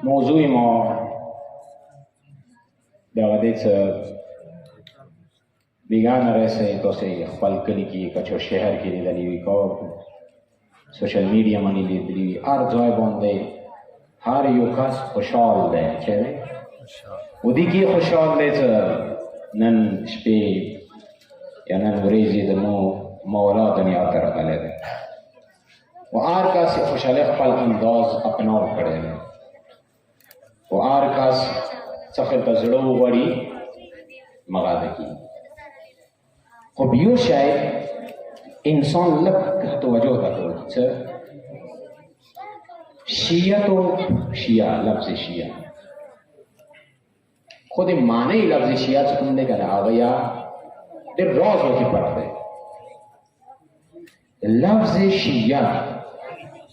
موضوع ما دغه څه بیگانه رسې تاسو خپل کلی کې کچو شهر کې لیدلی وي کو سوشل میډیا باندې لیدلی وي هر ځای باندې هر یو کس خوشحال دی چې ودی کې خوشحال دی چې نن شپې یا نن ورځې د مولا دنیا ته راغلی دی و هر کس خوشحالي خپل انداز اپناو کړی دی و هر کس څخه په زړه وغواړي مغاده کړي خو یو شی انسان لږ توجه ته کوي چې شیعه لفظ شیعه خود معنی لفظ شیعه چې کوم دی کنه هغه یا ډېر راز وکړي پټ دی لفظ شیعه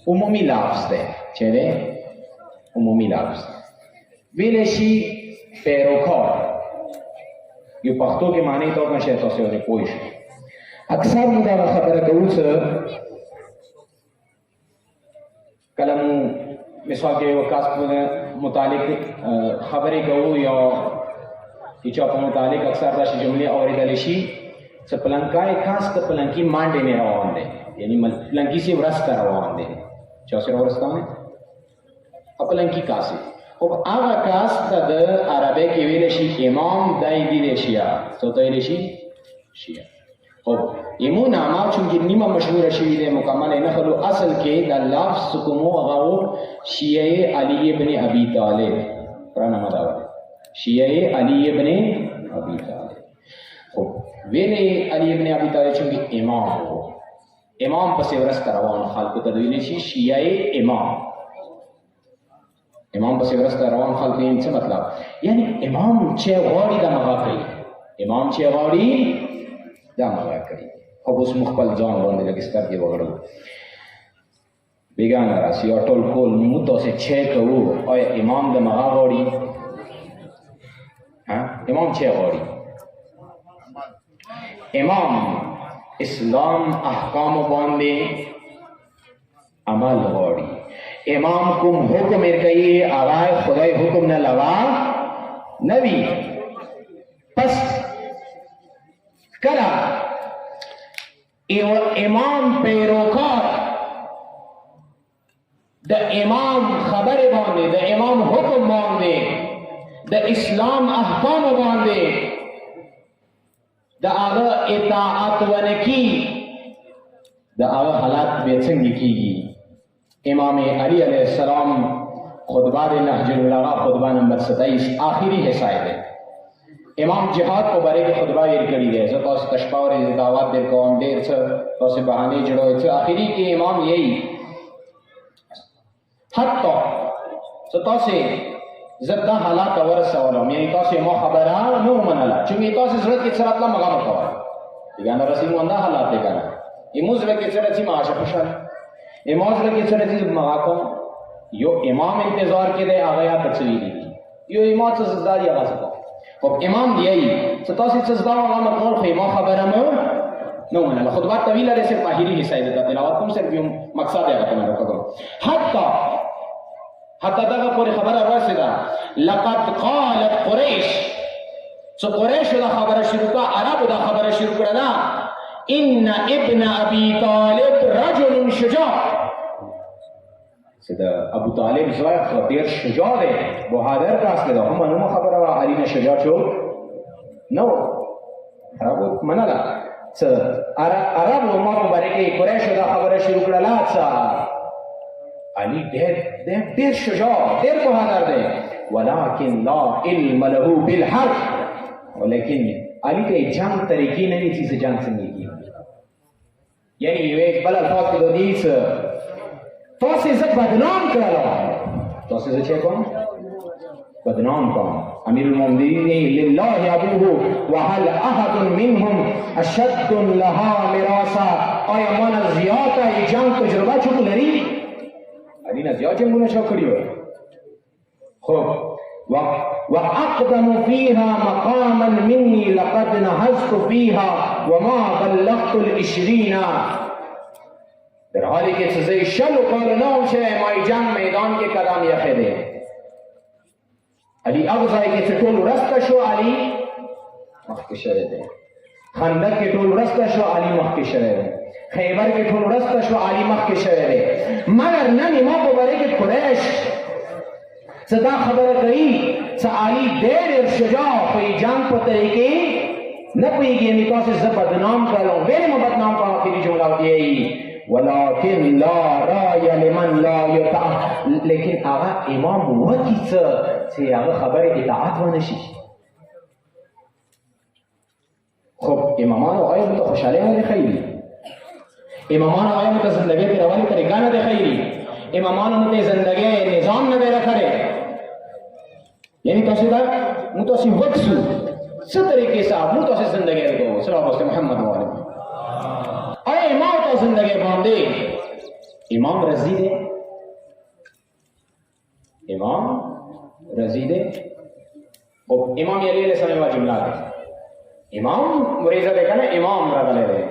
عمومي لفظ دی چې دی عمومي لفظ ویلی شي پیروکار یو پښتو کې معنی ته نشي تاسو ورته پوه شئ اکثر موږ دا خبره کوو چې کله مو مثال کې یو کس متعلق خبرې کوو یا هیڅ په متعلق اکثر دا جملې اورېدل شي چې پلانکای کاس ته پلانکی مانډې نه روان دي یعنی پلانکی سي ورسته روان دي چې سره ورسته نه پلانکی کاسي او هغه کاس ته د عربی کې ویل شي امام دای دی شیعه څه ته ویل شي شیعه او ایمو نامه چې نیمه مشهور شوی دی مکمل نه خلو اصل کې د لفظ کومو هغه شیعه علی ابن ابي طالب پرانا مداوه شیعه علی ابن ابي طالب خو ویلې علی ابن ابي طالب چې امام پسې ورسته روان خلکو ته ویل شي شیعه امام پسې ورسته روان خلکو یې څه مطلب یعنی امام چې غواړي دا مغا کوي امام چې غواړي دا مغا کوي خو اوس مخبل ځان باندې لږ سترګې وغړو بیګانه راسي او ټول کول مو تاسو چې کوو آیا امام د مغا غواړي امام چې غواړي امام اسلام احکام باندې عمل غواړي امام کوم حکم ورکړي هغه خدای حکم نه لوا نوی پس کړه امام پیروکار د امام خبره باندې د امام حکم باندې د اسلام احکام باندې د هغه اطاعت ونکي د هغه حالات به څنګه کیږي امام علی علیہ السلام خطبہ نهج البلاغہ خطبہ نمبر 27 آخری حصہ ہے امام جہاد کو بارے کے خطبہ یہ کری ہے تو اس تشبہ اور دعوات دے قوم دیر سے تو سے بہانے جڑو ہے آخری کے امام یہی حتی تو سے زدہ حالات ورسولم یعنی تو سے مو خبران نو منلا چونکہ تو سے ضرورت کی سرات لا مقام کو دیگان رسیم وندا حالات دے گا ایموز وے کے سرات سی معاشہ خوشال امام لکه سره چې مغاکو یو امام انتظار کې دی هغه یا تصویر دی یو امام څه زداري هغه څه او امام دی چې تاسو څه زداو هغه مقول خو ما خبره مو نو نه خطبه طويله لري صرف اخري حصہ دی د تلاوت کوم صرف یو مقصد دی هغه نه کوم حتی دغه پورې خبره راسیده لقد قالت قريش څو قریش دا خبره شروع کا عربو دا خبره شروع کړه ان ابن ابي طالب رجل شجاع سيدا ابو طالب زوی خطیر شجاع دی بهادر کاس دی هم نو خبره وا علی نه شجاع شو نو عربو منلا څ عربو ما مبارکه قریش دا خبره شروع کړه لا څ علی ډېر شجاع ډېر بهادر دی ولكن لا علم له بالحق ولیکن علی ته جنگ طریقې نه دي چې جنگ څنګه کیږي یعنی یو بل الفاظ کې د دې تاسو یې بدنام کړل تاسو یې چې کوم بدنام کوم امیر المؤمنین لله ابوه وهل احد منهم اشد لها مراسا آیا من زیاته جنگ تجربه چوک لري علی نه زیات جنگونه شو کړیو خب وأقدم فيها مقاما مني لقد نهزت فيها وما بلغت ال20 در حالی که سزای شل و کار نو شه مای جنگ میدان کے قدم یخده علي هغه ځای کې چې ټول ورسته شو علي مخکې شوی دی. خندق کې ټول ورسته شو علي مخکې شوی دی. خیبر کې ټول ورسته شو علي مخکې شوی دی. مګر نن امام په باره کې قریش څه دا خبره کوي چې علي ډېر شجاع په جنګ په طریقې نه پوهېږي، یعنې تاسې زه بدنام کړم. ولې مو بدنام په آخري جمله دی ولكن لا رای لمن لا یطاع، لیکن هغه امام وکړي څه چې هغه خبرې اطاعت ونه شي. خب امامانو آیا ته خوشحالي نه دی ښیي؟ امامانو آیا ته زندګۍ تېرولې طریقه نه دی ښیي؟ امامانو ته زندګۍ نظام نه دی راکړی؟ یعنی تاسو دا موږ تاسو وکړو څه طریقې سره موږ تاسو زندګۍ کوو. صلی الله علیه محمد و علیه آیا امام ته زندګۍ باندې امام رضی دی؟ امام رضی دی؟ خب امام علی علیه السلام یوه جمله ده، امام مریضه ده کنه، امام راغلی دی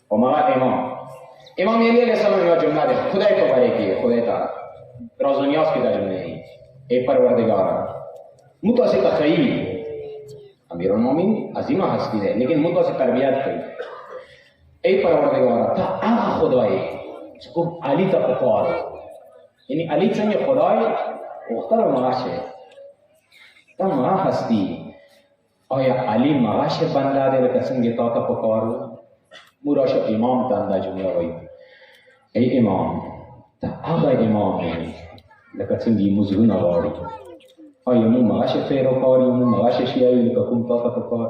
او مغه امام علی علیه السلام یوه جمله ده، خدای په باره کې خدای ته راز و نیاز کې دا جمله دی ای پروردگارا موږ تاسو ته ښیي امیرالمؤمنین عظیمه هستی ده، لیکن موږ تاسو تربیت کوي. ای پروردگارا ته هغه خدای چې کوم علي ته پکار، یعنی علي څنګه خدای غوښتل مغه شي ته مغه هستی، آیا علي مغه شي بنده دی لکه څنګه تا ته پکار و؟ موږ راشه امام ته دا جمله وایي ای امام ته هغه امام یې لکه څنګه یې مزلونه غواړي، آیا موږ مغه شي پیروکار یو، موږ مغه شي شیعه یو لکه کوم تا ته پکار؟